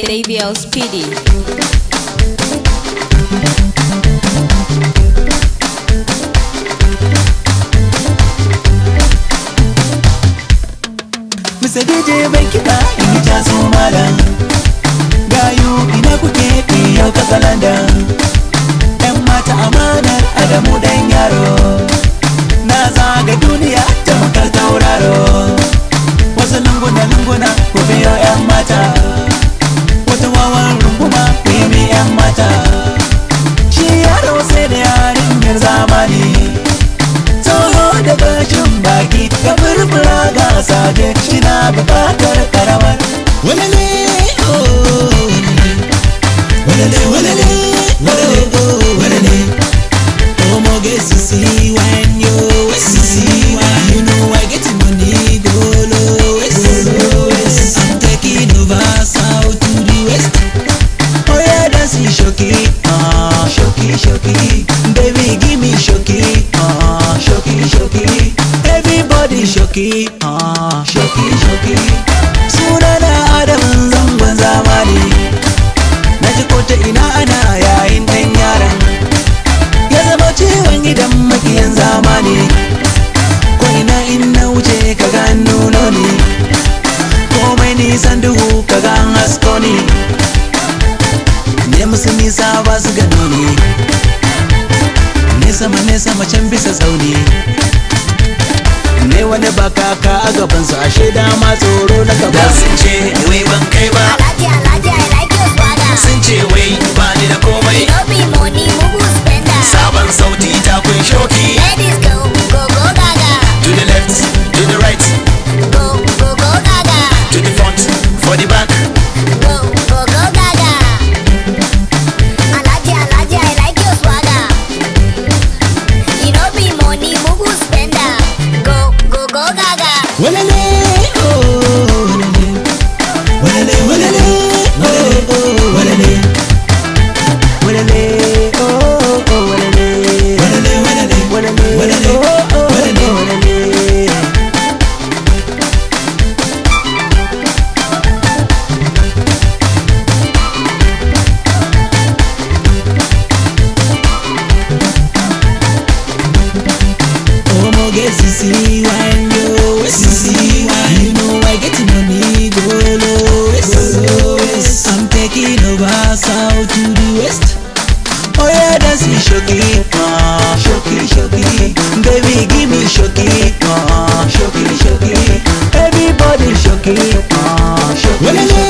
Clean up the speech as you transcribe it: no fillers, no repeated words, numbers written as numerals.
Davio Speedy. Mr. DJ bai kiɗa in yi taso malam. Gayu ina kuke yau katsalanda. Yan mata amanar Adamu dan yaro. Na zaga duniya ta makar tauraro. Wasu lunguna ku biyo yan mata. Wata wawan runguma ku yi mi yan mata. Shi yaro sai da yarinyar zamani. Tsoho da bashin baki ka furfura ga sage. Shina bukatar karamar walale oh walale walale walale oh walale oh mo get to see when you see when you know I get money go low west. I'm taking over south to the west. Oh yeah, dancing shoki shoki shoki baby give me shoki shoki shoki everybody shoki shoki shoki. Sunana Adamun zangon zamani. Na ji ko ta ina ana yayin ɗan yaran. Ya zama ciwon gidan makiyan zamani. Ko ina in na wuce kaga an nuno ni. Komai nisan duhu kaga an hasko ni. Ne musu nisa ba su gano ni. Nesa ma can bisa tsauni. Ne wani bakaka a gabansu ashe dama tsoro na gaba. Da sun ce wai ban kai ba. Alhaji I like your swagger. Sun ce wai ba ni da komai. No be money mugu spender. Sabon sauti ta kun shoki. Ladies go gaga. To the left, to the right, Go gaga. to the front, for the back. Go gaga. Alhaji I like your swagger. You no be money mugu spender. Go gaga. Walale oh walale walale walale oh walale walale oh walale walale walale walale oh walale. Oh mo get to see when you see when you know I get money go low west. I'm taking over south to the west. Oh yeah, dancing shoki shoki shoki baby give me shoki shoki shoki everybody shoki shoki.